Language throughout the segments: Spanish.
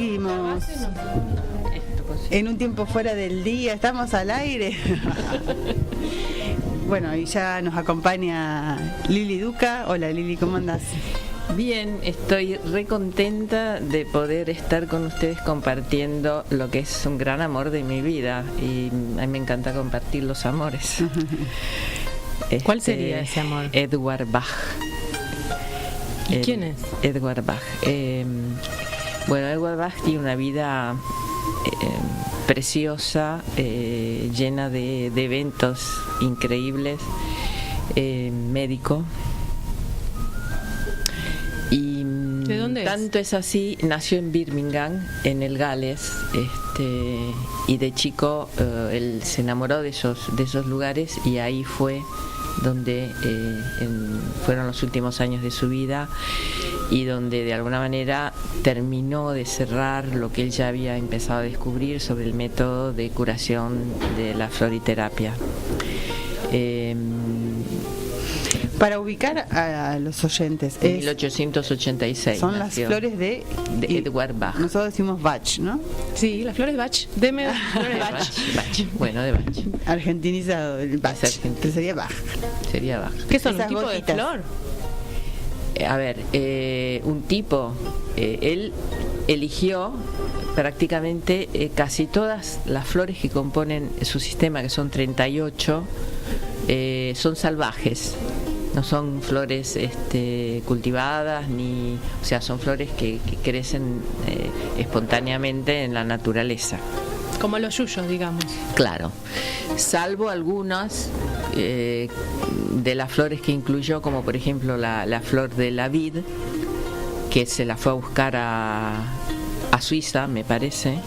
seguimos en un tiempo fuera del día, estamos al aire. Bueno, y ya nos acompaña Lili Duca. Hola Lili, ¿cómo andás? Bien, estoy re contenta de poder estar con ustedes compartiendo lo que es un gran amor de mi vida, y a mí me encanta compartir los amores. ¿Cuál sería ese amor? Edward Bach. ¿Y quién es? Edward Bach. Bueno, Edward Bach tiene una vida preciosa, llena de eventos increíbles, médico. Y ¿de dónde tanto es así, nació en Birmingham, en el Gales, y de chico él se enamoró de esos lugares, y ahí fue donde fueron los últimos años de su vida, y donde de alguna manera terminó de cerrar lo que él ya había empezado a descubrir sobre el método de curación de la floriterapia. Para ubicar a los oyentes, En 1886 son nació, las flores de Edward Bach. Nosotros decimos Bach, ¿no? Sí, las flores Bach. Deme flores Bach. Bach. Bueno, de Bach. Argentinizado el Bach. Que sería Bach. Sería Bach. ¿Qué son? Esas ¿Un tipo gotitas de flor? A ver, un tipo, él eligió prácticamente casi todas las flores que componen su sistema, que son 38, son salvajes. No son flores cultivadas, o sea, son flores que crecen espontáneamente en la naturaleza. Como los yuyos, digamos. Claro, salvo algunas de las flores que incluyó, como por ejemplo la flor de la vid, que se la fue a buscar a Suiza, me parece.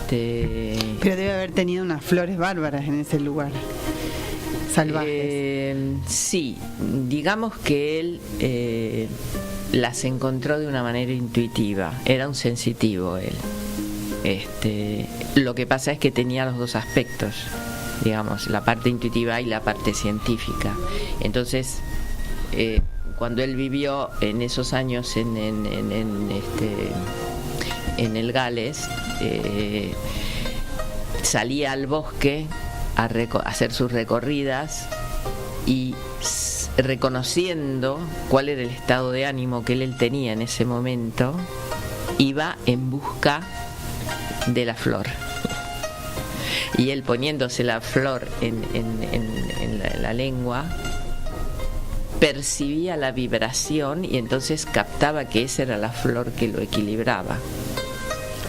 Pero debe haber tenido unas flores bárbaras en ese lugar. Salvajes. Sí, digamos que él las encontró de una manera intuitiva. Era un sensitivo él. Lo que pasa es que tenía los dos aspectos, digamos, la parte intuitiva y la parte científica. Entonces, cuando él vivió en esos años en el Gales, salía al bosque a hacer sus recorridas, y reconociendo cuál era el estado de ánimo que él tenía en ese momento, iba en busca de la flor, y él poniéndose la flor en la lengua, percibía la vibración, y entonces captaba que esa era la flor que lo equilibraba.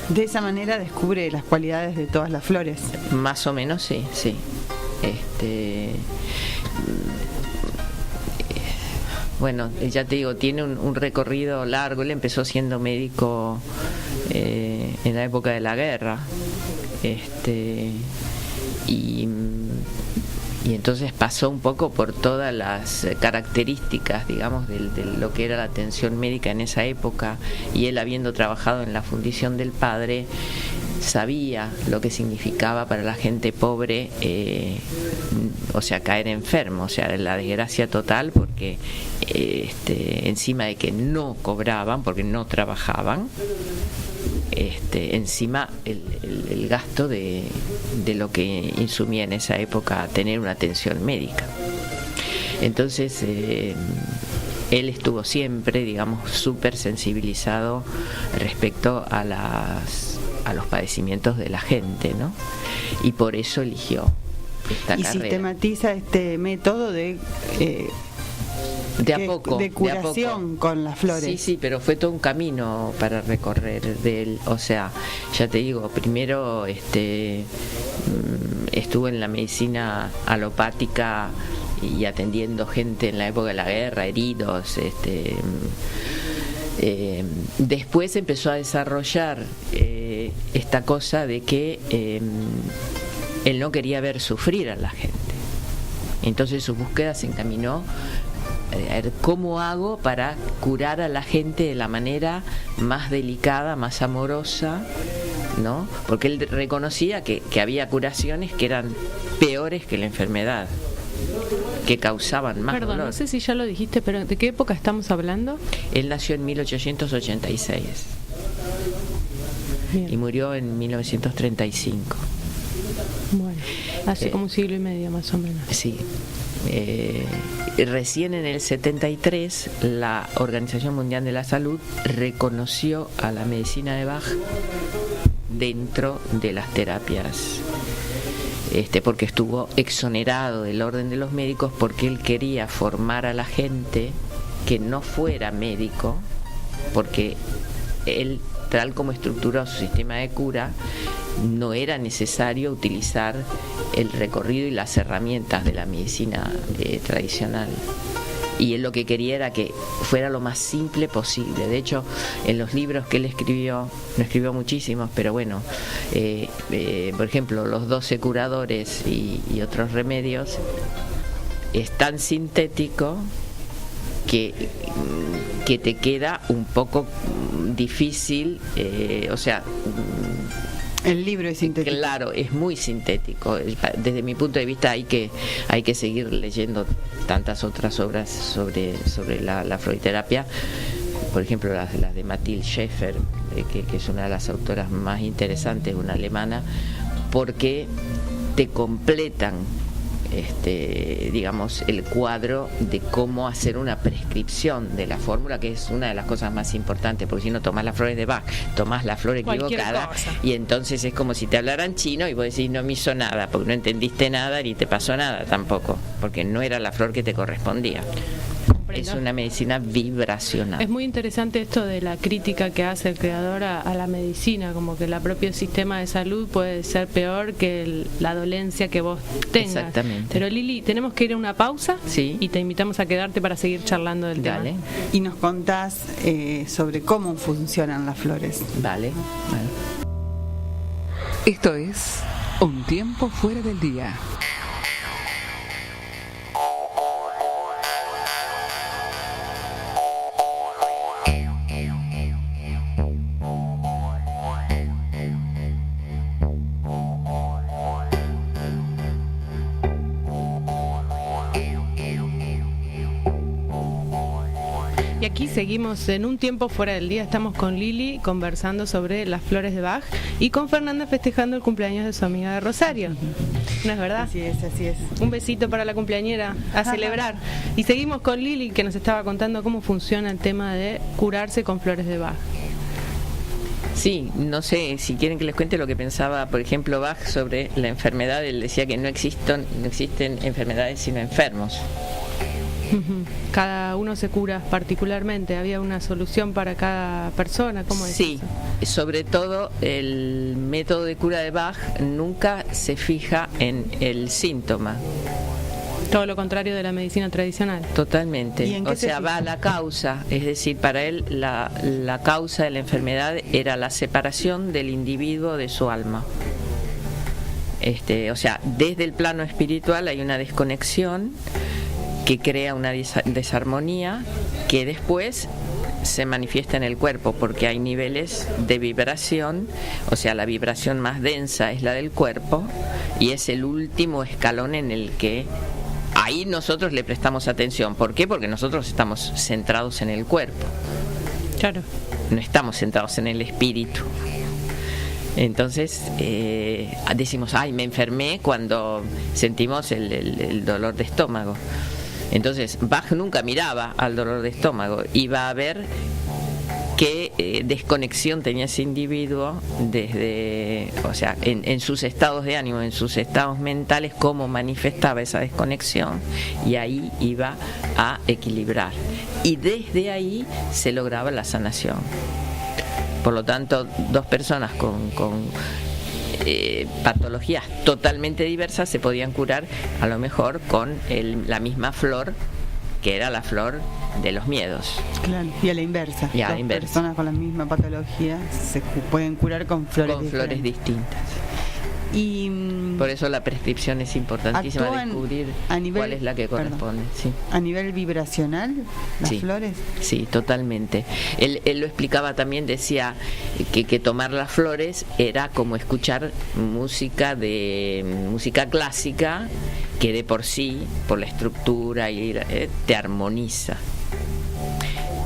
De esa manera descubre las cualidades de todas las flores. Más o menos, sí. Bueno, ya te digo, tiene un recorrido largo. Él empezó siendo médico en la época de la guerra, y entonces pasó un poco por todas las características, digamos, de lo que era la atención médica en esa época, y él, habiendo trabajado en la fundición del padre, sabía lo que significaba para la gente pobre, o sea, caer enfermo, o sea, la desgracia total, porque encima de que no cobraban, porque no trabajaban, encima el gasto de lo que insumía en esa época tener una atención médica. Entonces él estuvo siempre, digamos, súper sensibilizado respecto a los padecimientos de la gente, ¿no? Y por eso eligió esta carrera. Y sistematiza este método de curación con las flores. Sí, pero fue todo un camino para recorrer de él. O sea, ya te digo, primero estuvo en la medicina alopática y atendiendo gente en la época de la guerra, heridos. Después empezó a desarrollar esta cosa de que él no quería ver sufrir a la gente. Entonces su búsqueda se encaminó a ver cómo hago para curar a la gente de la manera más delicada, más amorosa, ¿no? Porque él reconocía que había curaciones que eran peores que la enfermedad, que causaban más Perdón, dolor. no sé si ya lo dijiste, pero ¿de qué época estamos hablando? Él nació en 1886. Bien. y murió en 1935. Bueno, hace como un siglo y medio más o menos. Sí. Recién en el 73 la Organización Mundial de la Salud reconoció a la medicina de Bach dentro de las terapias, porque estuvo exonerado del orden de los médicos, porque él quería formar a la gente que no fuera médico, porque él, tal como estructuró su sistema de cura, no era necesario utilizar el recorrido y las herramientas de la medicina tradicional. Y él lo que quería era que fuera lo más simple posible. De hecho, en los libros que él escribió, no escribió muchísimos, pero bueno, por ejemplo, Los 12 curadores y otros remedios, es tan sintético que te queda un poco difícil, el libro es sintético. Claro, es muy sintético. Desde mi punto de vista hay que seguir leyendo tantas otras obras sobre la floriterapia. Por ejemplo, las de Mathilde Schäfer, que es una de las autoras más interesantes, una alemana, porque te completan digamos, el cuadro de cómo hacer una prescripción de la fórmula, que es una de las cosas más importantes, porque si no tomás las flores de Bach, tomás la flor equivocada, y entonces es como si te hablaran chino y vos decís no me hizo nada, porque no entendiste nada ni te pasó nada tampoco, porque no era la flor que te correspondía. Es una medicina vibracional. Es muy interesante esto de la crítica que hace el creador a la medicina, como que el propio sistema de salud puede ser peor que la dolencia que vos tengas. Exactamente. Pero Lili, tenemos que ir a una pausa, sí, y te invitamos a quedarte para seguir charlando del Dale. tema. Y nos contás sobre cómo funcionan las flores. Vale. Esto es Un tiempo fuera del día. Y aquí seguimos en Un tiempo fuera del día. Estamos con Lili conversando sobre las flores de Bach y con Fernanda festejando el cumpleaños de su amiga de Rosario. ¿No es verdad? Así es, así es. Un besito para la cumpleañera, a celebrar. Y seguimos con Lili, que nos estaba contando cómo funciona el tema de curarse con flores de Bach. Sí, no sé si quieren que les cuente lo que pensaba, por ejemplo, Bach sobre la enfermedad. Él decía que no existen enfermedades sino enfermos. Cada uno se cura particularmente, había una solución para cada persona, ¿cómo es? Sí, eso? Sobre todo el método de cura de Bach nunca se fija en el síntoma. Todo lo contrario de la medicina tradicional. Totalmente. O sea, va a la causa. Es decir, para él la causa de la enfermedad era la separación del individuo de su alma. O sea, desde el plano espiritual hay una desconexión que crea una desarmonía que después se manifiesta en el cuerpo, porque hay niveles de vibración. O sea, la vibración más densa es la del cuerpo y es el último escalón en el que ahí nosotros le prestamos atención. ¿Por qué? Porque nosotros estamos centrados en el cuerpo. Claro. No estamos centrados en el espíritu. Entonces decimos, ay, me enfermé cuando sentimos el dolor de estómago. Entonces Bach nunca miraba al dolor de estómago, iba a ver qué desconexión tenía ese individuo desde, o sea, en sus estados de ánimo, en sus estados mentales, cómo manifestaba esa desconexión, y ahí iba a equilibrar. Y desde ahí se lograba la sanación. Por lo tanto, dos personas con patologías totalmente diversas se podían curar a lo mejor con la misma flor, que era la flor de los miedos. Claro, y a la inversa. Y a la Dos inversa. personas con la misma patología se pueden curar con flores Flores distintas. Y por eso la prescripción es importantísima, actúan descubrir a nivel, cuál es la que corresponde. Sí. A nivel vibracional, las Sí. flores. Sí, totalmente. Él lo explicaba también, decía que tomar las flores era como escuchar música clásica, que de por sí, por la estructura, te armoniza.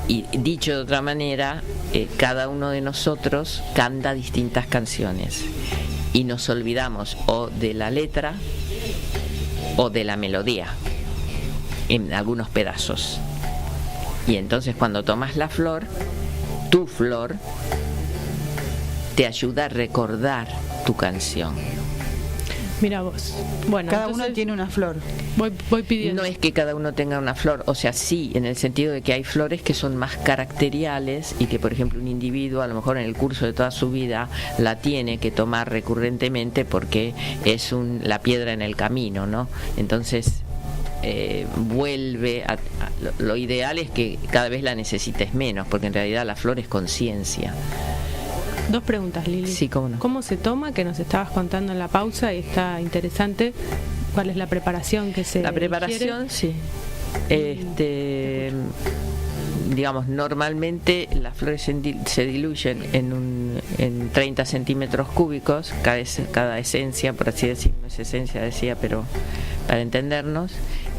Y dicho de otra manera, cada uno de nosotros canta distintas canciones y nos olvidamos o de la letra o de la melodía en algunos pedazos. Y entonces cuando tomas la flor, tu flor te ayuda a recordar tu canción. Mira vos. Bueno, Cada entonces uno tiene una flor. voy pidiendo. No es que cada uno tenga una flor, o sea, sí, en el sentido de que hay flores que son más caracteriales y que, por ejemplo, un individuo a lo mejor en el curso de toda su vida la tiene que tomar recurrentemente porque es la piedra en el camino, ¿no? Entonces vuelve lo ideal es que cada vez la necesites menos, porque en realidad la flor es conciencia. 2 preguntas, Lili. Sí, cómo no. ¿Cómo se toma? Que nos estabas contando en la pausa y está interesante. ¿Cuál es la preparación que se La preparación, ingiere? sí. Digamos, normalmente las flores se diluyen en 30 centímetros cúbicos, cada esencia, por así decirlo, no es esencia, decía, pero para entendernos,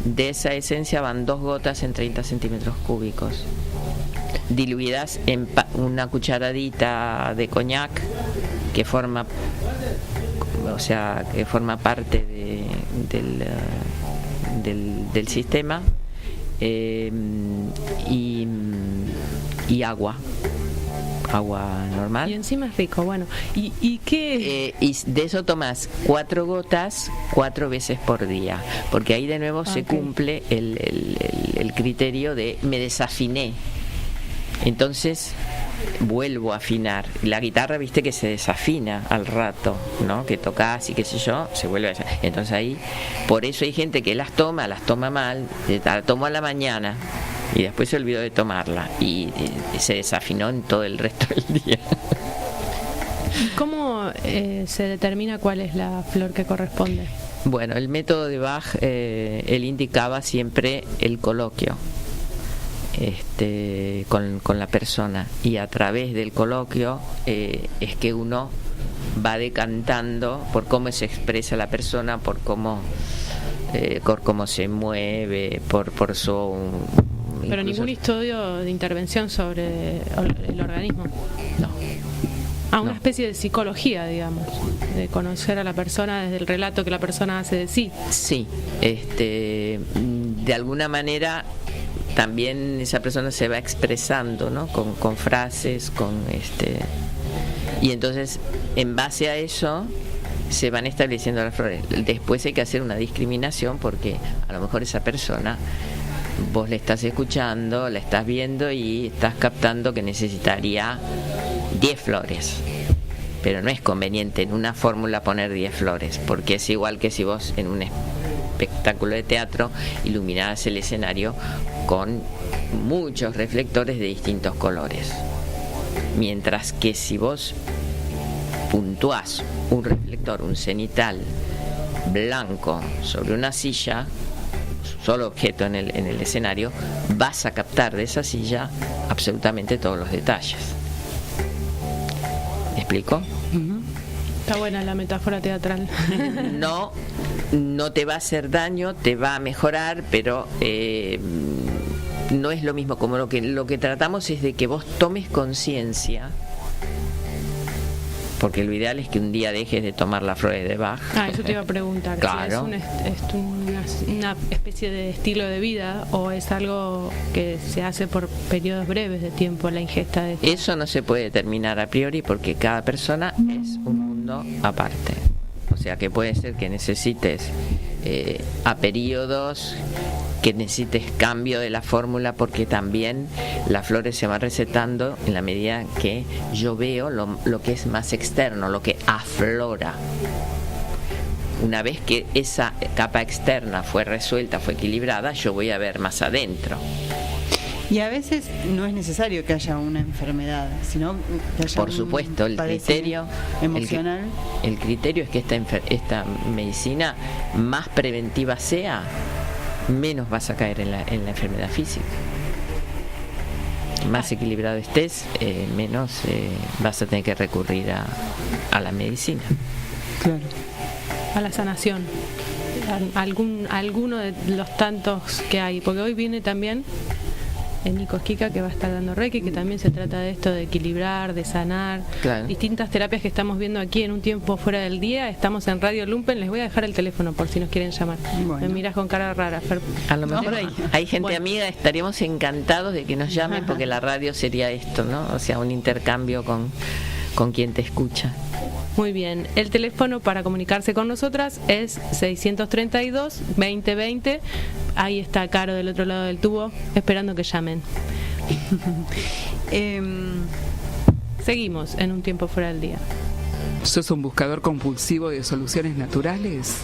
de esa esencia van 2 gotas en 30 centímetros cúbicos, diluidas en una cucharadita de coñac que forma parte del sistema, y agua normal. Y encima es rico, bueno. ¿Y qué? Y de eso tomas 4 gotas 4 veces por día, porque ahí de nuevo se cumple el criterio de me desafiné. Entonces vuelvo a afinar. La guitarra, viste que se desafina al rato, ¿no? Que tocas y qué sé yo, se vuelve a desafinar. Entonces ahí, por eso hay gente que las toma mal, la tomó a la mañana y después se olvidó de tomarla y se desafinó en todo el resto del día. ¿Cómo se determina cuál es la flor que corresponde? Bueno, el método de Bach, él indicaba siempre el coloquio. Con la persona, y a través del coloquio es que uno va decantando por cómo se expresa la persona, por cómo se mueve, por su... Pero ningún estudio de intervención sobre el organismo. No. Una No. especie de psicología, digamos, de conocer a la persona desde el relato que la persona hace de sí. Sí, de alguna manera también esa persona se va expresando, ¿no? Con frases, y entonces en base a eso se van estableciendo las flores. Después hay que hacer una discriminación, porque a lo mejor esa persona vos le estás escuchando, la estás viendo y estás captando que necesitaría 10 flores, pero no es conveniente en una fórmula poner 10 flores, porque es igual que si vos en un espectáculo de teatro iluminaras el escenario con muchos reflectores de distintos colores, mientras que si vos puntuás un reflector, un cenital blanco sobre una silla, solo objeto en el escenario, vas a captar de esa silla absolutamente todos los detalles. ¿Me explico? Está buena la metáfora teatral. No te va a hacer daño, te va a mejorar, pero no es lo mismo. Como lo que tratamos es de que vos tomes conciencia, porque lo ideal es que un día dejes de tomar las flores de Bach. Eso te iba a preguntar. Claro. Si es una especie de estilo de vida, o es algo que se hace por periodos breves de tiempo, la ingesta de... Eso no se puede determinar a priori, porque cada persona es un mundo aparte. O sea que puede ser que necesites a periodos, que necesites cambio de la fórmula, porque también las flores se van recetando en la medida que yo veo lo que es más externo, lo que aflora. Una vez que esa capa externa fue resuelta, fue equilibrada, yo voy a ver más adentro. Y a veces no es necesario que haya una enfermedad, sino que haya Por supuesto, el criterio emocional. El criterio es que esta medicina más preventiva sea, menos vas a caer en la enfermedad física. Más equilibrado estés, menos vas a tener que recurrir a la medicina. Claro. A la sanación. Alguno de los tantos que hay, porque hoy viene también Nico Esquica, que va a estar dando Reiki, que también se trata de esto de equilibrar, de sanar. Claro. Distintas terapias que estamos viendo aquí en Un Tiempo Fuera del Día. Estamos en Radio Lumpen. Les voy a dejar el teléfono por si nos quieren llamar. Bueno. Me miras con cara rara, Fer. A lo mejor hay gente Bueno. amiga, estaríamos encantados de que nos llamen, porque la radio sería esto, ¿no? O sea, un intercambio con quien te escucha. Muy bien, el teléfono para comunicarse con nosotras es 632-2020. Ahí está Caro del otro lado del tubo, esperando que llamen. Seguimos en Un Tiempo Fuera del Día. ¿Sos un buscador compulsivo de soluciones naturales?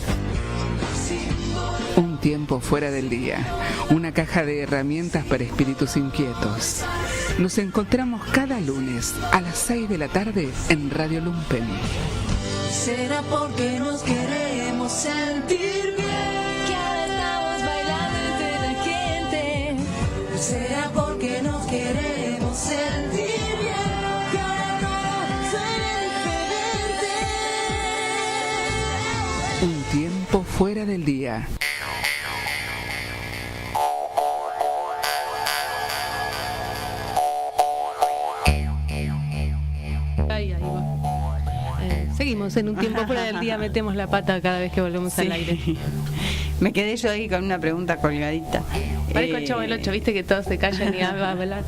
Un tiempo fuera del día. Una caja de herramientas para espíritus inquietos. Nos encontramos cada lunes a las 6 de la tarde en Radio Lumpen. Será porque nos queremos sentir bien, que ahora estamos bailando entre la gente. Será porque nos queremos sentir bien, que ahora todo suena diferente. Un tiempo fuera del día. Ahí va. Seguimos en Un Tiempo Fuera del Día, metemos la pata cada vez que volvemos al aire. Me quedé yo ahí con una pregunta colgadita. Parezco el Chavo del 8, viste que todos se callan y va a hablar.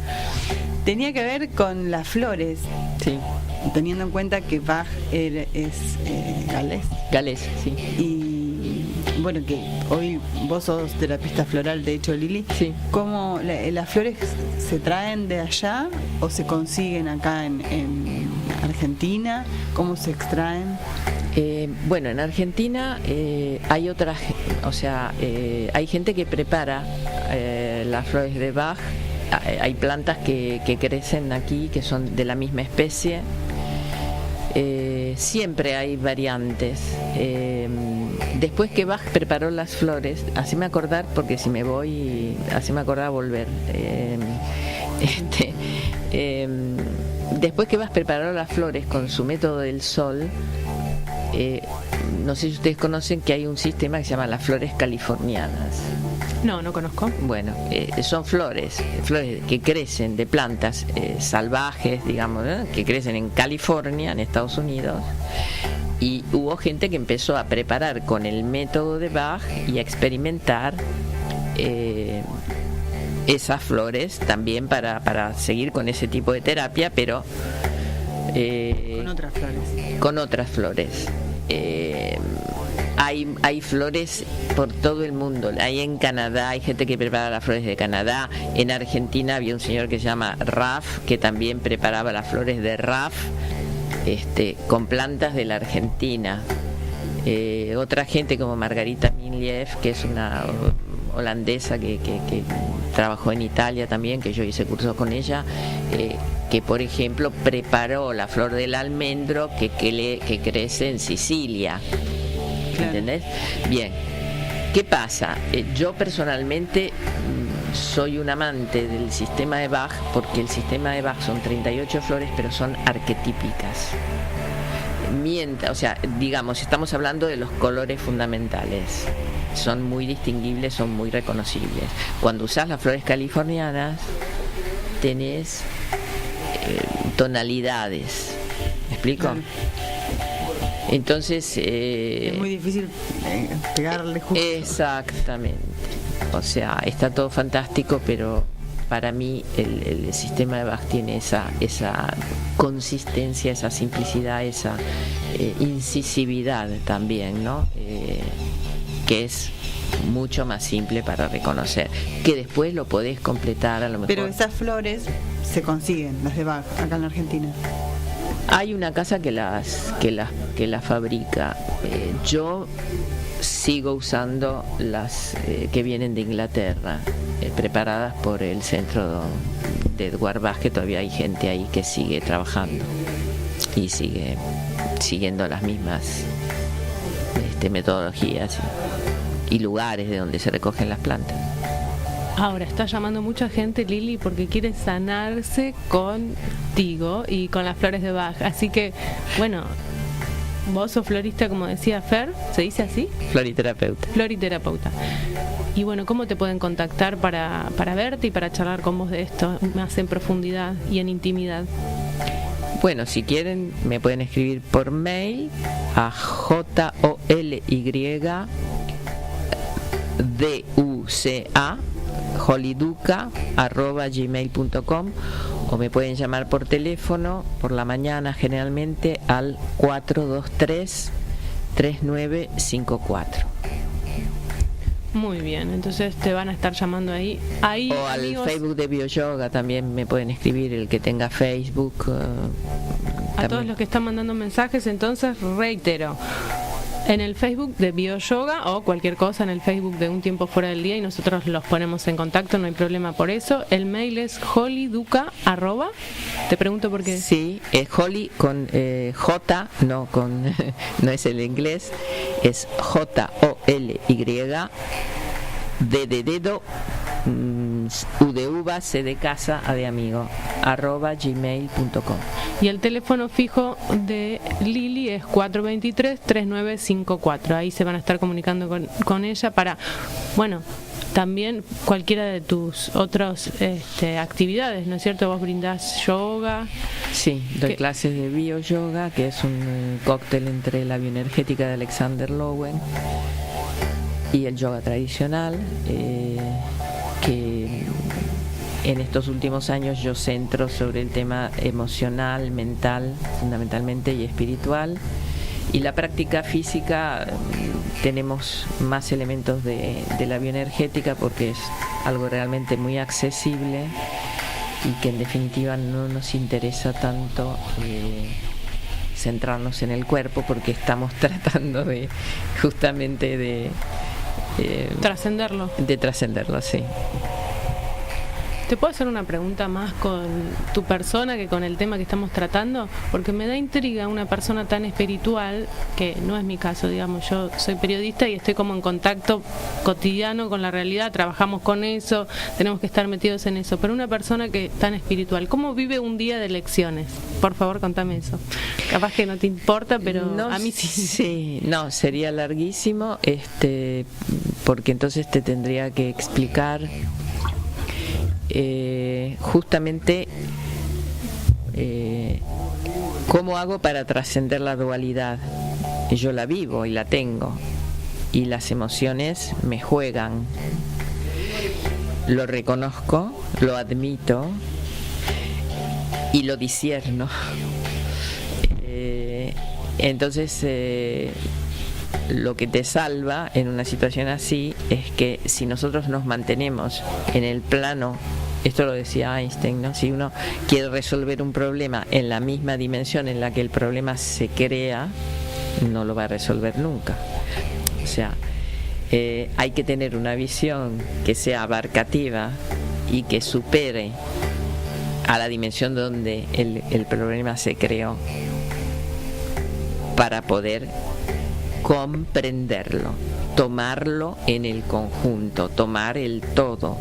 Tenía que ver con las flores, Sí, teniendo en cuenta que Bach es galés. Gales, sí. Y bueno, que hoy vos sos terapista floral, de hecho, Lili. Sí. ¿Cómo las flores se traen de allá o se consiguen acá en Argentina? ¿Cómo se extraen? Bueno, en Argentina hay otras, o sea, hay gente que prepara las flores de Bach. Hay plantas que crecen aquí, que son de la misma especie. Siempre hay variantes. Después que Bach preparó las flores, haceme acordar, porque si me voy, haceme acordar volver. Después que Bach preparó las flores con su método del sol, no sé si ustedes conocen que hay un sistema que se llama las flores californianas. No conozco. Bueno, son flores que crecen de plantas salvajes, digamos, que crecen en California, en Estados Unidos. Y hubo gente que empezó a preparar con el método de Bach y a experimentar esas flores también para seguir con ese tipo de terapia, pero Con otras flores. con otras flores. Hay flores por todo el mundo. Hay en Canadá, hay gente que prepara las flores de Canadá. En Argentina había un señor que se llama Raf, que también preparaba las flores de Raf, con plantas de la Argentina. Otra gente como Margarita Minlief, que es una holandesa que trabajó en Italia también, que yo hice cursos con ella, que por ejemplo preparó la flor del almendro que crece en Sicilia. Claro. ¿Entendés? Bien. ¿Qué pasa? Yo personalmente soy un amante del sistema de Bach, porque el sistema de Bach son 38 flores, pero son arquetípicas. O sea, digamos, estamos hablando de los colores fundamentales. Son muy distinguibles, son muy reconocibles. Cuando usás las flores californianas, tenés tonalidades. ¿Me explico? Claro. Entonces Es muy difícil pegarle justo. exactamente, o sea, está todo fantástico, pero para mí el sistema de Bach tiene esa consistencia, esa simplicidad, esa incisividad también, ¿no? Que es mucho más simple para reconocer, que después lo podés completar a lo mejor. Pero esas flores se consiguen, las de Bach, acá en la Argentina. Hay una casa que las fabrica. Yo sigo usando las que vienen de Inglaterra, preparadas por el centro de Edward Bach, que todavía hay gente ahí que sigue trabajando y sigue siguiendo las mismas metodologías y lugares de donde se recogen las plantas. Ahora está llamando mucha gente, Lili, porque quiere sanarse contigo y con las flores de Bach. Así que, bueno, vos sos florista, como decía Fer, ¿se dice así? Floriterapeuta. Floriterapeuta. Y bueno, ¿cómo te pueden contactar para verte y para charlar con vos de esto más en profundidad y en intimidad? Bueno, si quieren me pueden escribir por mail a jollyduca@gmail.com, o me pueden llamar por teléfono por la mañana, generalmente al 423-3954. Muy bien, entonces te van a estar llamando ahí O al amigos. Facebook de Bioyoga también me pueden escribir, el que tenga Facebook. A todos los que están mandando mensajes, entonces reitero, en el Facebook de Bioyoga o cualquier cosa en el Facebook de Un Tiempo Fuera del Día, y nosotros los ponemos en contacto, no hay problema por eso. El mail es jollyduca@, te pregunto por qué. Sí, es Holly con J, no con no es el inglés, es JOLY, D de dedo, U de uva, C de casa, A de amigo, @gmail.com. Y el teléfono fijo de Lili es 423-3954. Ahí se van a estar comunicando con ella para, bueno, también cualquiera de tus otras actividades, ¿no es cierto? Vos brindás yoga. Sí, doy clases de bioyoga, que es un cóctel entre la bioenergética de Alexander Lowen y el yoga tradicional, que en estos últimos años yo centro sobre el tema emocional, mental, fundamentalmente, y espiritual. Y la práctica física, tenemos más elementos de la bioenergética, porque es algo realmente muy accesible y que en definitiva no nos interesa tanto centrarnos en el cuerpo, porque estamos tratando de justamente de Trascenderlo. De trascenderlo, sí. ¿Te puedo hacer una pregunta más con tu persona que con el tema que estamos tratando? Porque me da intriga una persona tan espiritual, que no es mi caso, digamos, yo soy periodista y estoy como en contacto cotidiano con la realidad, trabajamos con eso, tenemos que estar metidos en eso, pero una persona que tan espiritual, ¿cómo vive un día de elecciones? Por favor, contame eso. Capaz que no te importa, pero no, a mí sí. Sí, no, sería larguísimo, porque entonces te tendría que explicar justamente cómo hago para trascender la dualidad. Yo la vivo y la tengo, y las emociones me juegan, lo reconozco, lo admito y lo discierno. Entonces lo que te salva en una situación así es que si nosotros nos mantenemos en el plano, esto lo decía Einstein, ¿no? Si uno quiere resolver un problema en la misma dimensión en la que el problema se crea, no lo va a resolver nunca. O sea, hay que tener una visión que sea abarcativa y que supere a la dimensión donde el problema se creó, para poder comprenderlo, tomarlo en el conjunto, tomar el todo.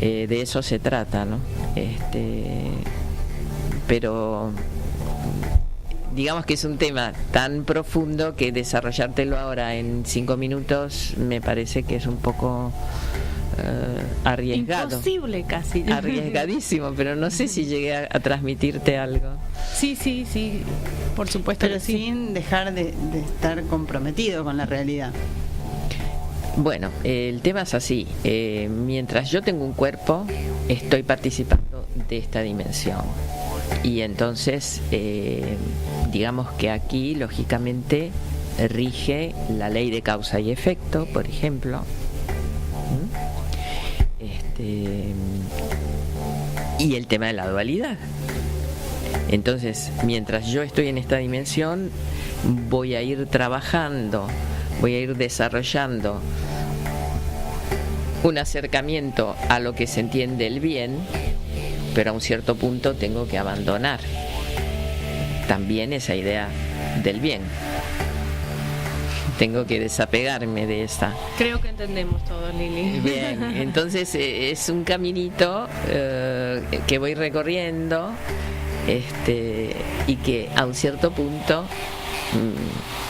De eso se trata, ¿no? Pero digamos que es un tema tan profundo que desarrollártelo ahora en 5 minutos me parece que es un poco arriesgado. Imposible casi. Arriesgadísimo, pero no sé si llegué a transmitirte algo. Sí, por supuesto. Pero que sí. sin dejar de estar comprometido con la realidad. Bueno, el tema es así. Mientras yo tengo un cuerpo, estoy participando de esta dimensión. Y entonces, digamos que aquí, lógicamente, rige la ley de causa y efecto, por ejemplo. Y el tema de la dualidad. Entonces, mientras yo estoy en esta dimensión, voy a ir trabajando, voy a ir desarrollando un acercamiento a lo que se entiende el bien, pero a un cierto punto tengo que abandonar también esa idea del bien. Tengo que desapegarme de esta. Creo que entendemos todo, Lili. Bien, entonces es un caminito que voy recorriendo, y que a un cierto punto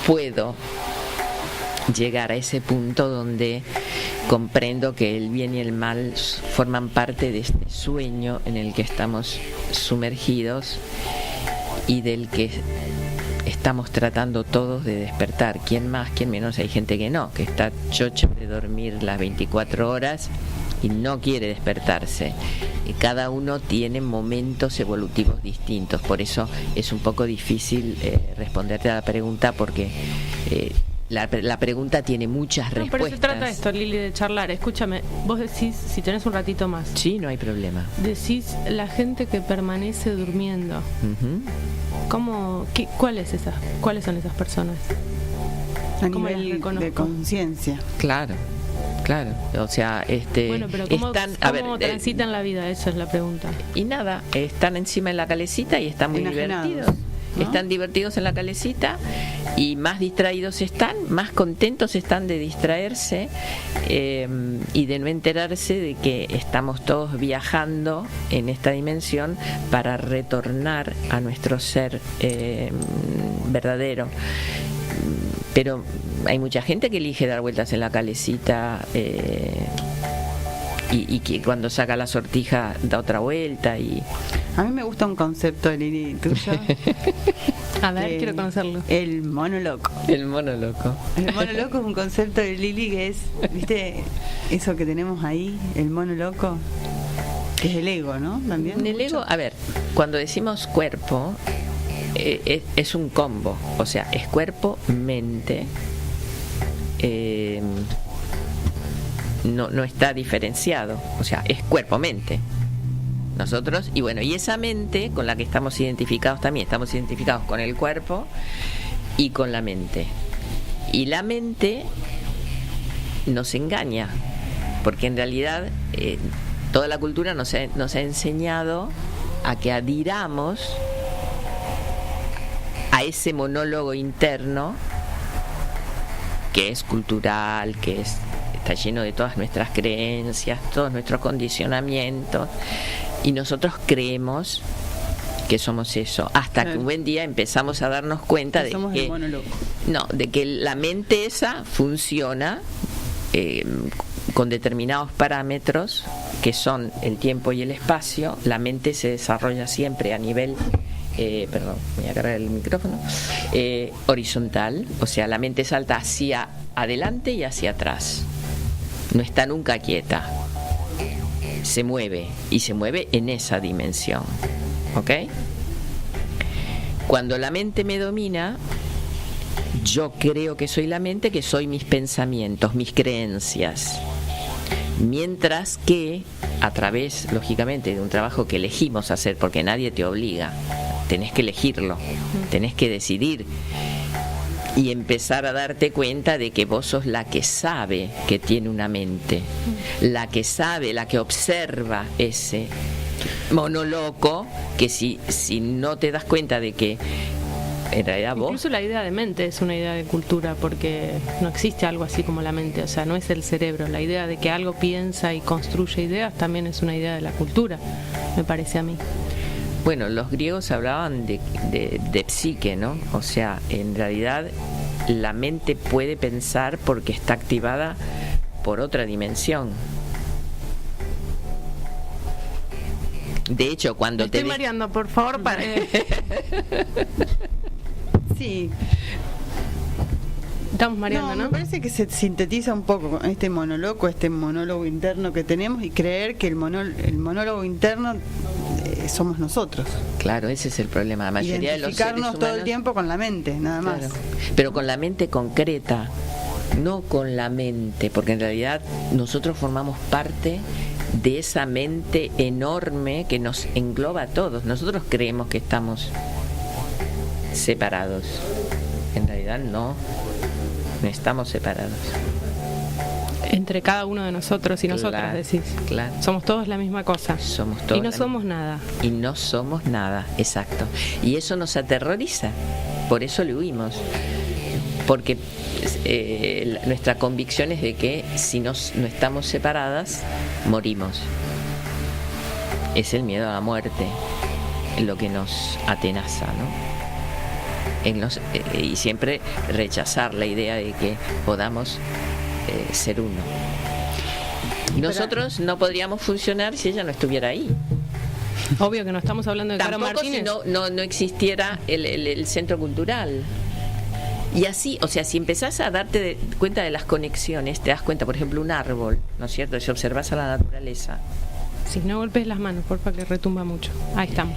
puedo llegar a ese punto donde comprendo que el bien y el mal forman parte de este sueño en el que estamos sumergidos y del que estamos tratando todos de despertar. ¿Quién más, quién menos? Hay gente que no, que está chocha de dormir las 24 horas y no quiere despertarse. Y cada uno tiene momentos evolutivos distintos, por eso es un poco difícil responderte a la pregunta, porque la pregunta tiene muchas respuestas. Pero se trata de esto, Lili, de charlar. Escúchame, vos decís, si tenés un ratito más. Sí, no hay problema. Decís la gente que permanece durmiendo. ¿Cuáles son esas personas? A ¿Cómo las nivel reconozco? de conciencia. Claro. O sea, bueno, pero ¿cómo transitan la vida? Esa es la pregunta. Y nada, están encima en la calecita y están muy divertidos. ¿No? Están divertidos en la calecita y más distraídos están, más contentos están de distraerse y de no enterarse de que estamos todos viajando en esta dimensión para retornar a nuestro ser verdadero. Pero hay mucha gente que elige dar vueltas en la calecita y que cuando saca la sortija da otra vuelta. Y a mí me gusta un concepto de Lili tuyo. A ver, quiero conocerlo. El mono loco. El mono loco. El mono loco es un concepto de Lili que es, ¿viste? Eso que tenemos ahí, el mono loco, que es el ego, ¿no? También. El ego, a ver, cuando decimos cuerpo, es un combo, o sea, es cuerpo, mente. No está diferenciado, o sea, es cuerpo-mente. Nosotros, y bueno, y esa mente con la que estamos identificados también, estamos identificados con el cuerpo y con la mente. Y la mente nos engaña, porque en realidad toda la cultura nos ha enseñado a que adhiramos a ese monólogo interno que es cultural, que está lleno de todas nuestras creencias, todos nuestros condicionamientos, y nosotros creemos que somos eso, hasta que un buen día empezamos a darnos cuenta de somos el mono loco. De que la mente esa funciona con determinados parámetros que son el tiempo y el espacio. La mente se desarrolla siempre a nivel perdón, voy a cargar el micrófono, horizontal, o sea, la mente salta hacia adelante y hacia atrás, no está nunca quieta, se mueve y se mueve en esa dimensión, ¿ok? Cuando la mente me domina, yo creo que soy la mente, que soy mis pensamientos, mis creencias. Mientras que a través, lógicamente, de un trabajo que elegimos hacer, porque nadie te obliga, tenés que elegirlo, tenés que decidir y empezar a darte cuenta de que vos sos la que sabe que tiene una mente, la que sabe, la que observa ese monoloco, que si no te das cuenta de que en realidad vos... Incluso la idea de mente es una idea de cultura, porque no existe algo así como la mente, o sea, no es el cerebro. La idea de que algo piensa y construye ideas también es una idea de la cultura, me parece a mí. Bueno, los griegos hablaban de psique, ¿no? O sea, en realidad la mente puede pensar porque está activada por otra dimensión. De hecho, cuando me estoy mareando, por favor, para... Sí. Estamos mareando, ¿no? Me parece que se sintetiza un poco este monólogo interno que tenemos, y creer que el monólogo interno somos nosotros. Claro, ese es el problema. La mayoría de los seres humanos, todo el tiempo con la mente, nada más. Claro. Pero con la mente concreta, no con la mente, porque en realidad nosotros formamos parte de esa mente enorme que nos engloba a todos. Nosotros creemos que estamos separados. En realidad no estamos separados. Entre cada uno de nosotros y nosotras, claro, decís. Claro. Somos todos la misma cosa. Somos todos. Y no somos nada. Y no somos nada, exacto. Y eso nos aterroriza. Por eso le huimos. Porque nuestra convicción es de que si no estamos separadas, morimos. Es el miedo a la muerte. lo que nos atenaza, ¿no? Y siempre rechazar la idea de que podamos ser uno. Nosotros no podríamos funcionar si ella no estuviera ahí. Obvio que no estamos hablando de Caro Tampoco Martínez. si no existiera el centro cultural. Y así, o sea, si empezás a darte cuenta de las conexiones, te das cuenta, por ejemplo, un árbol, ¿no es cierto? Si observas a la naturaleza. Si no golpes las manos, porfa, que retumba mucho. Ahí estamos.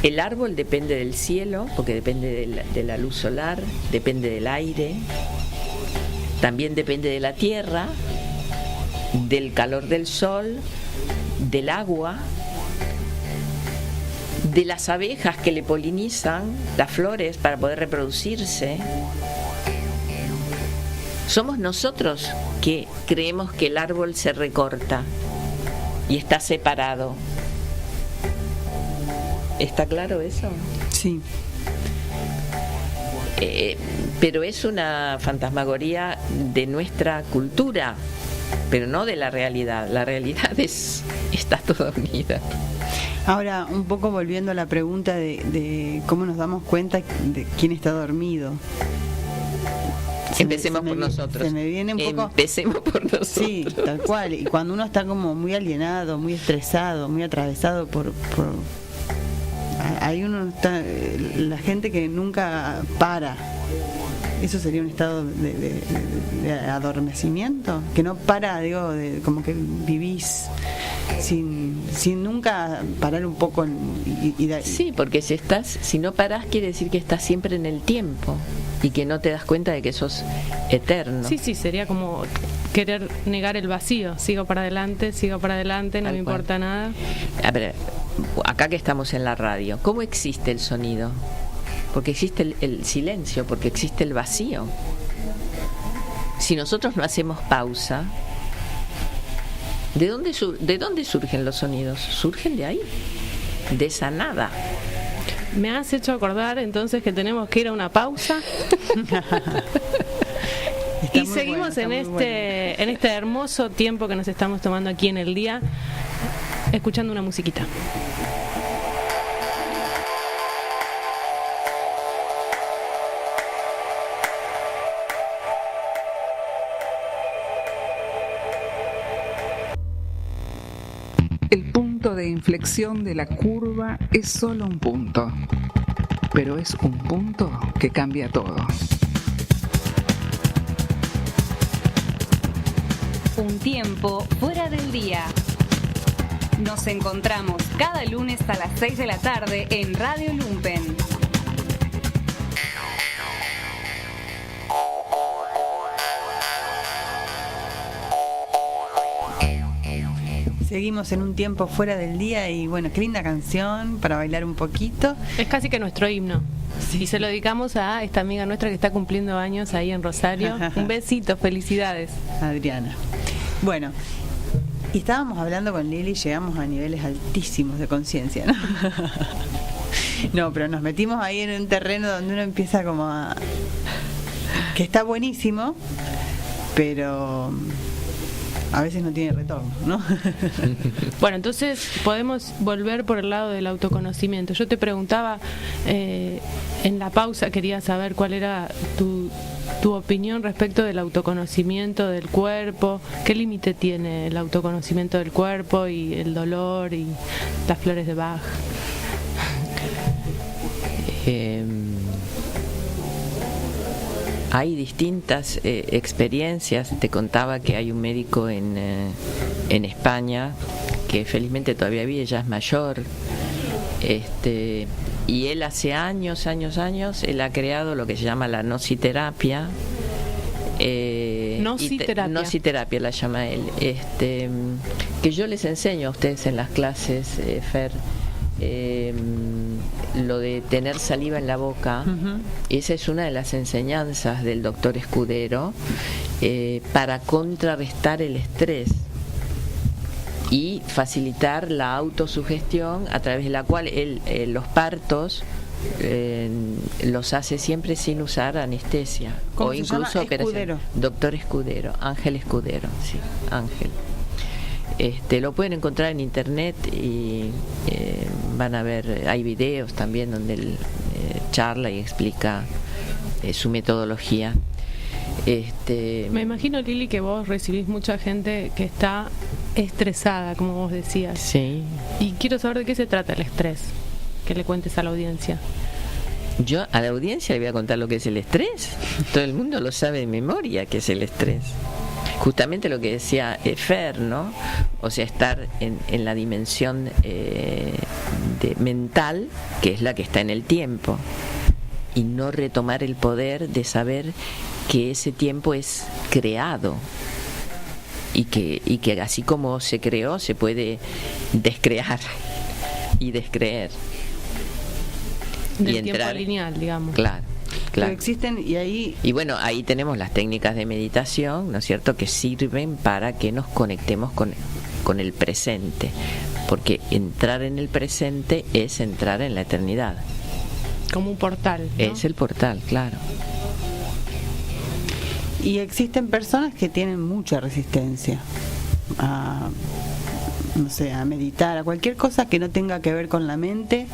El árbol depende del cielo, porque depende de la luz solar, depende del aire, también depende de la tierra, del calor del sol, del agua, de las abejas que le polinizan las flores para poder reproducirse. Somos nosotros que creemos que el árbol se recorta y está separado. ¿Está claro eso? Sí. Pero es una fantasmagoría de nuestra cultura, pero no de la realidad. La realidad está toda unida. Ahora, un poco volviendo a la pregunta de cómo nos damos cuenta de quién está dormido. Empecemos por nosotros. Se me viene un poco. Empecemos por nosotros. Sí, tal cual. Y cuando uno está como muy alienado, muy estresado, muy atravesado por ahí uno está, la gente que nunca para. ¿Eso sería un estado de adormecimiento? Que no para, digo, como que vivís sin nunca parar un poco. Sí, porque si no parás, quiere decir que estás siempre en el tiempo y que no te das cuenta de que sos eterno. Sí, sería como querer negar el vacío. Sigo para adelante, no me importa nada. A ver, acá que estamos en la radio, ¿cómo existe el sonido? Porque existe el silencio, porque existe el vacío. Si nosotros no hacemos pausa, ¿de dónde surgen los sonidos? Surgen de ahí, de esa nada. Me has hecho acordar entonces que tenemos que ir a una pausa. Y seguimos en este hermoso tiempo que nos estamos tomando aquí en el día, escuchando una musiquita. El punto de inflexión de la curva es solo un punto, pero es un punto que cambia todo. Un tiempo fuera del día. Nos encontramos cada lunes a las 6 de la tarde en Radio Lumpen. Seguimos en un tiempo fuera del día y bueno, qué linda canción para bailar un poquito. Es casi que nuestro himno. Sí. Y se lo dedicamos a esta amiga nuestra que está cumpliendo años ahí en Rosario. Un besito, felicidades. Adriana. Bueno, y estábamos hablando con Lili, llegamos a niveles altísimos de conciencia, ¿no? No, pero nos metimos ahí en un terreno donde uno empieza como a... que está buenísimo, pero a veces no tiene retorno, ¿no? Bueno, entonces podemos volver por el lado del autoconocimiento. Yo te preguntaba, en la pausa quería saber cuál era tu opinión respecto del autoconocimiento del cuerpo. ¿Qué límite tiene el autoconocimiento del cuerpo y el dolor y las flores de Bach? Hay distintas experiencias. Te contaba que hay un médico en España que felizmente todavía vive, ya es mayor, y él hace años él ha creado lo que se llama la nositerapia. Nositerapia la llama él, que yo les enseño a ustedes en las clases, Fer, lo de tener saliva en la boca. Uh-huh. Esa es una de las enseñanzas del doctor Escudero, para contrarrestar el estrés y facilitar la autosugestión, a través de la cual él los partos los hace siempre sin usar anestesia o incluso operación. Doctor Escudero, Ángel Escudero, sí, Ángel. Lo pueden encontrar en internet y van a ver, hay videos también donde él charla y explica su metodología. Me imagino, Lili, que vos recibís mucha gente que está estresada, como vos decías. Sí. Y quiero saber de qué se trata el estrés, que le cuentes a la audiencia. Yo a la audiencia le voy a contar lo que es el estrés. Todo el mundo lo sabe de memoria que es el estrés. Justamente lo que decía Fer, ¿no? O sea, estar en la dimensión mental, que es la que está en el tiempo, y no retomar el poder de saber que ese tiempo es creado y que así como se creó se puede descrear y descreer Del y tiempo entrar lineal, digamos. Claro. Pero existen, y bueno, ahí tenemos las técnicas de meditación, ¿no es cierto?, que sirven para que nos conectemos con el presente, porque entrar en el presente es entrar en la eternidad. Como un portal, ¿no? Es el portal, claro. Y existen personas que tienen mucha resistencia a, no sé, a meditar, a cualquier cosa que no tenga que ver con la mente,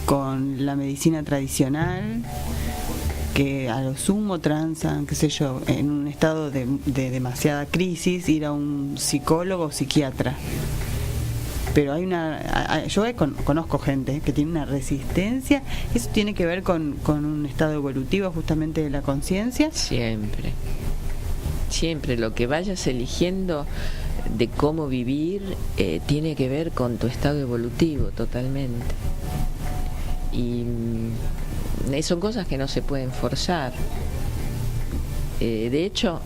con la medicina tradicional, que a lo sumo transan, qué sé yo, en un estado de demasiada crisis, ir a un psicólogo o psiquiatra. Pero yo conozco gente que tiene una resistencia. ¿Eso tiene que ver con un estado evolutivo justamente de la conciencia? Siempre lo que vayas eligiendo de cómo vivir tiene que ver con tu estado evolutivo totalmente. Y son cosas que no se pueden forzar. De hecho,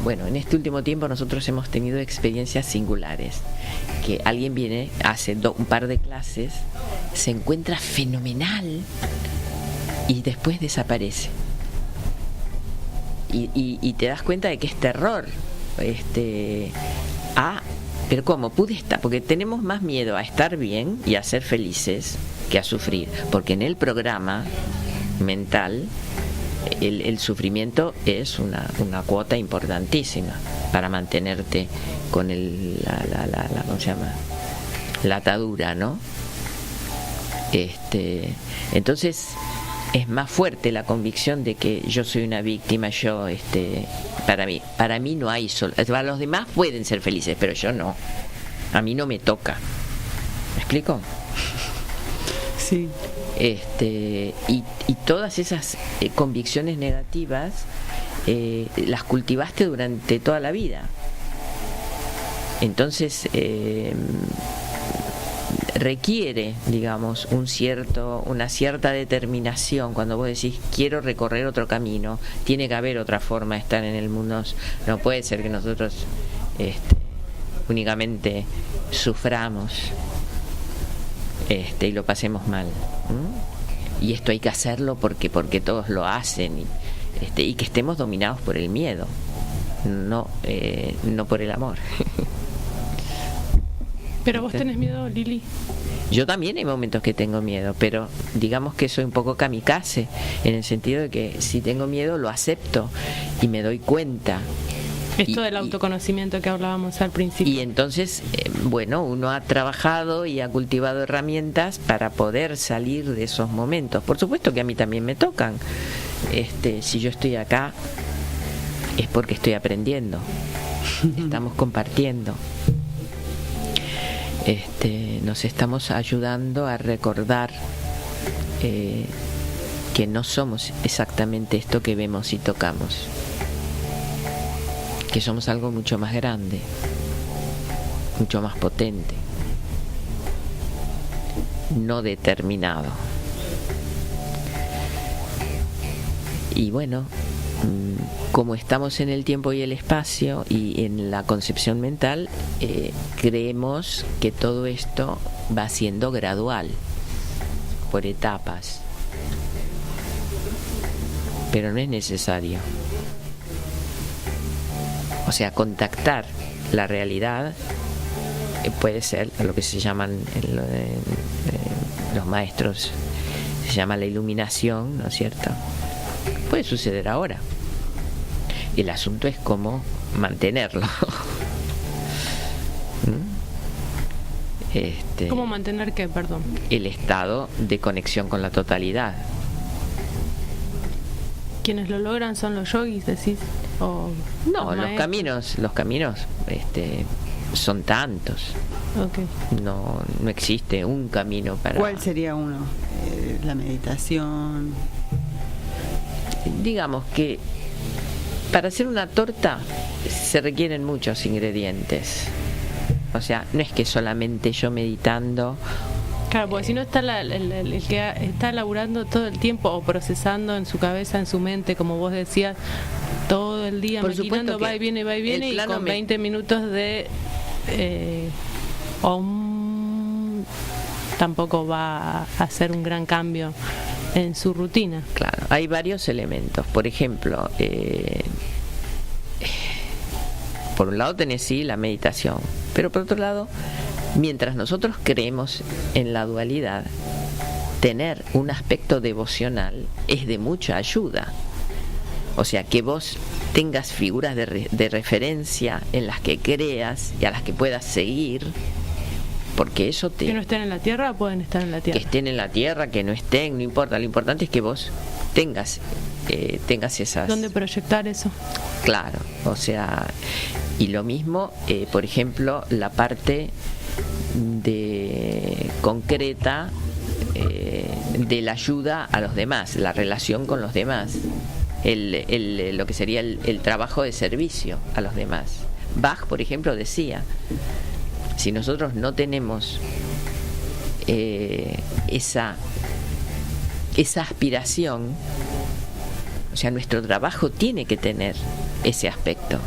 bueno, en este último tiempo nosotros hemos tenido experiencias singulares, que alguien viene, hace un par de clases, se encuentra fenomenal y después desaparece. Y te das cuenta de que es terror. Pero ¿cómo? Pude estar, porque tenemos más miedo a estar bien y a ser felices que a sufrir, porque en el programa mental el sufrimiento es una cuota importantísima para mantenerte con ¿cómo se llama? La atadura, ¿no? Entonces es más fuerte la convicción de que yo soy una víctima, para mí no hay para los demás pueden ser felices, pero yo no. A mí no me toca. ¿Me explico? Sí. Y todas esas convicciones negativas las cultivaste durante toda la vida. Entonces requiere, digamos, una cierta determinación. Cuando vos decís quiero recorrer otro camino, tiene que haber otra forma de estar en el mundo. No puede ser que nosotros únicamente suframos y lo pasemos mal. Y esto hay que hacerlo porque todos lo hacen y que estemos dominados por el miedo, no por el amor. Pero vos tenés miedo, Lili. Yo también hay momentos que tengo miedo, pero digamos que soy un poco kamikaze, en el sentido de que si tengo miedo lo acepto y me doy cuenta. Esto del autoconocimiento que hablábamos al principio. Y entonces, uno ha trabajado y ha cultivado herramientas para poder salir de esos momentos. Por supuesto que a mí también me tocan. Si yo estoy acá, es porque estoy aprendiendo. Estamos compartiendo. Nos estamos ayudando a recordar que no somos exactamente esto que vemos y tocamos, que somos algo mucho más grande, mucho más potente, no determinado. Y bueno, como estamos en el tiempo y el espacio y en la concepción mental, creemos que todo esto va siendo gradual, por etapas, pero no es necesario. O sea, contactar la realidad puede ser lo que se llaman los maestros, se llama la iluminación, ¿no es cierto? Puede suceder ahora. El asunto es cómo mantenerlo. ¿Cómo mantener qué, perdón? El estado de conexión con la totalidad. ¿Quienes lo logran son los yogis, decís? ¿O No, los caminos son tantos. Okay. No existe un camino para... ¿Cuál sería uno? La meditación. Digamos que para hacer una torta se requieren muchos ingredientes. O sea, no es que solamente yo meditando. Claro, porque si no está el que está laburando todo el tiempo o procesando en su cabeza, en su mente, como vos decías, todo el día Por maquinando, supuesto que va y viene, y con 20 minutos de tampoco va a hacer un gran cambio en su rutina. Claro, hay varios elementos. Por ejemplo, por un lado tenés sí la meditación, pero por otro lado, mientras nosotros creemos en la dualidad, tener un aspecto devocional es de mucha ayuda. O sea, que vos tengas figuras de referencia en las que creas y a las que puedas seguir, porque eso te... Que no estén en la tierra, pueden estar en la tierra. Que estén en la tierra, que no estén, no importa. Lo importante es que vos tengas esas... ¿Dónde proyectar eso? Claro, o sea, y lo mismo, por ejemplo, la parte de concreta de la ayuda a los demás, la relación con los demás, lo que sería el trabajo de servicio a los demás. Bach, por ejemplo, decía, si nosotros no tenemos esa aspiración, o sea, nuestro trabajo tiene que tener ese aspecto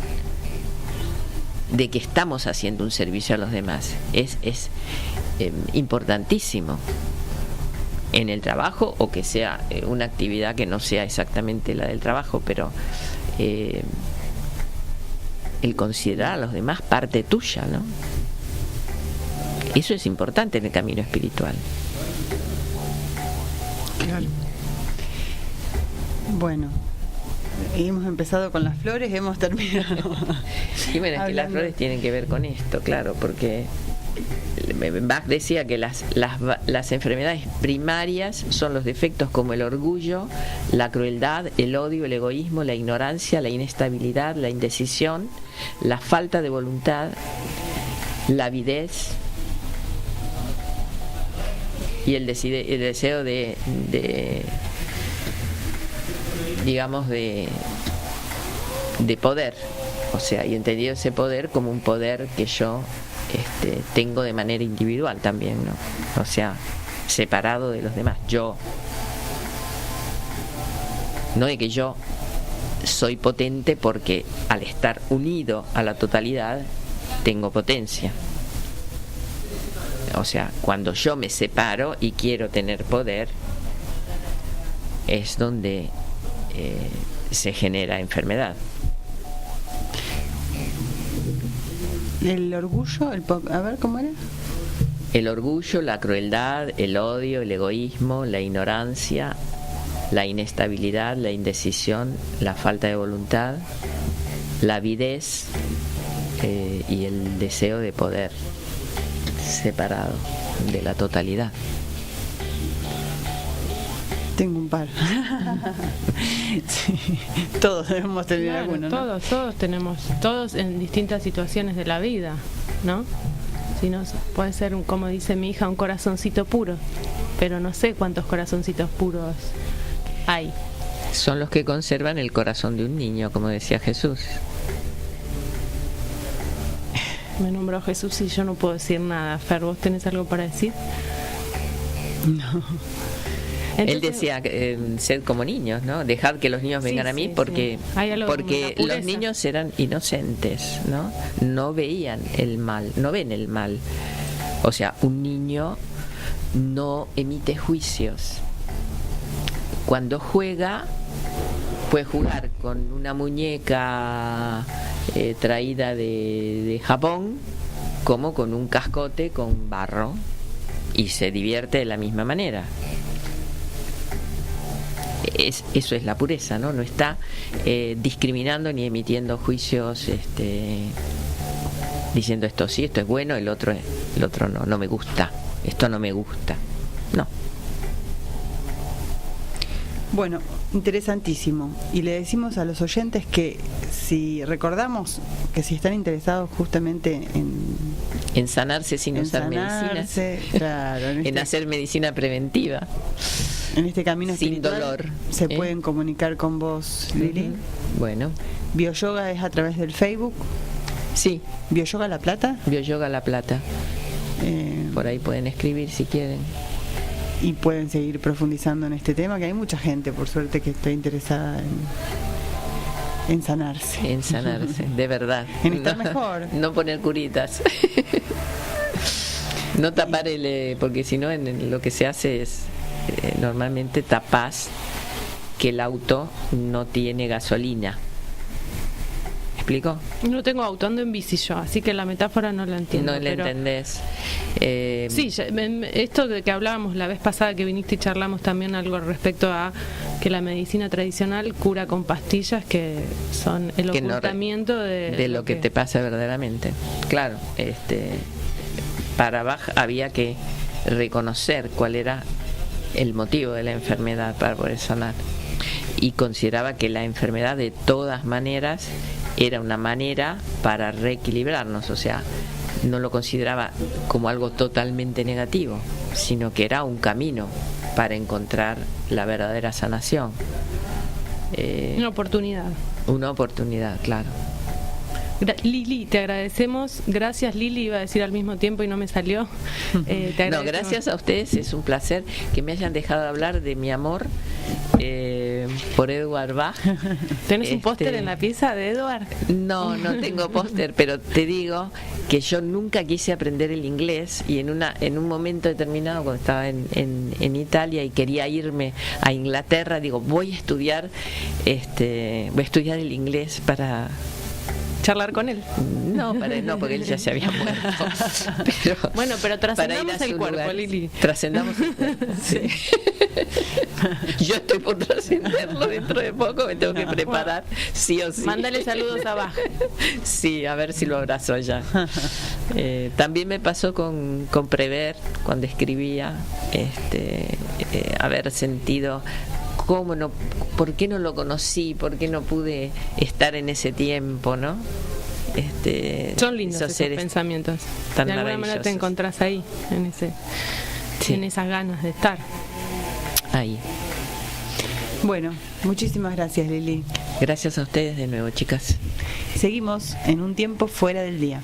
de que estamos haciendo un servicio a los demás. Es importantísimo en el trabajo, o que sea una actividad que no sea exactamente la del trabajo, pero el considerar a los demás parte tuya, ¿no? Eso es importante en el camino espiritual. Claro. Bueno, hemos empezado con las flores, hemos terminado. Y bueno, es que las flores tienen que ver con esto, claro, porque Bach decía que las enfermedades primarias son los defectos como el orgullo, la crueldad, el odio, el egoísmo, la ignorancia, la inestabilidad, la indecisión, la falta de voluntad, la avidez y el deseo de digamos de poder, o sea, y entendido ese poder como un poder que yo tengo de manera individual también, ¿no? O sea, separado de los demás. Yo, no de que yo soy potente porque al estar unido a la totalidad tengo potencia. O sea, cuando yo me separo y quiero tener poder, es donde se genera enfermedad. El orgullo, a ver, ¿cómo era? El orgullo, la crueldad, el odio, el egoísmo, la ignorancia, la inestabilidad, la indecisión, la falta de voluntad, la avidez y el deseo de poder separado de la totalidad. Tengo un par. Sí, todos debemos tener Claro, alguno, ¿no? Todos tenemos, todos en distintas situaciones de la vida, ¿no? Si no, puede ser, como dice mi hija, un corazoncito puro, pero no sé cuántos corazoncitos puros hay. Son los que conservan el corazón de un niño, como decía Jesús. Me nombró Jesús y yo no puedo decir nada. Fer, ¿vos tenés algo para decir? No. Entonces, él decía, sed como niños, ¿no? Dejad que los niños vengan a mí, porque sí. Hay algo como porque la pureza. los niños eran inocentes, ¿no? No veían el mal, no ven el mal. O sea, un niño no emite juicios. Cuando juega, puede jugar con una muñeca traída de Japón, como con un cascote con barro, y se divierte de la misma manera. Eso es la pureza, ¿no? No está discriminando ni emitiendo juicios diciendo esto sí, esto es bueno, el otro no me gusta, esto no me gusta. No. Bueno, interesantísimo. Y le decimos a los oyentes que si recordamos que si están interesados justamente en sanarse sin usar medicinas, claro, en hacer medicina preventiva, en este camino sin espiritual, dolor, se pueden comunicar con vos, Lili. Bueno. Bioyoga es a través del Facebook. Sí. Bioyoga La Plata. Bioyoga La Plata. Por ahí pueden escribir si quieren. Y pueden seguir profundizando en este tema, que hay mucha gente, por suerte, que está interesada en sanarse. En sanarse, de verdad. En estar mejor. No poner curitas. No tapar porque si no, en lo que se hace es, normalmente tapás que el auto no tiene gasolina. ¿Me explico? No tengo auto, ando en bici yo, así que la metáfora no la entiendo. No la entendés. Sí, esto de que hablábamos la vez pasada que viniste y charlamos también algo respecto a que la medicina tradicional cura con pastillas que son el ocultamiento de lo que te pasa verdaderamente. Claro, para Bach había que reconocer cuál era el motivo de la enfermedad para poder sanar, y consideraba que la enfermedad de todas maneras era una manera para reequilibrarnos, o sea, no lo consideraba como algo totalmente negativo, sino que era un camino para encontrar la verdadera sanación. Una oportunidad. Una oportunidad, claro. Lili, te agradecemos. Gracias, Lili, iba a decir al mismo tiempo y no me salió. No, gracias a ustedes, es un placer que me hayan dejado hablar de mi amor por Edward Bach. ¿Tenés un póster en la pieza de Edward? No, no tengo póster, pero te digo que yo nunca quise aprender el inglés, y en un momento determinado, cuando estaba en Italia y quería irme a Inglaterra, digo, voy a estudiar el inglés para charlar con él. No, porque él ya se había muerto. Pero trascendamos el cuerpo, lugar. Lili. Trascendamos el cuerpo. Sí. Yo estoy por trascenderlo dentro de poco, me tengo que preparar, sí o sí. Mándale saludos abajo. Sí, a ver si lo abrazo allá. También me pasó con Prever, cuando escribía, haber sentido ¿cómo no? ¿Por qué no lo conocí? ¿Por qué no pude estar en ese tiempo, no? Son lindos esos pensamientos. Tan de alguna manera te encontrás ahí, en esas ganas de estar. Ahí. Bueno, muchísimas gracias, Lili. Gracias a ustedes de nuevo, chicas. Seguimos en Un Tiempo Fuera del Día.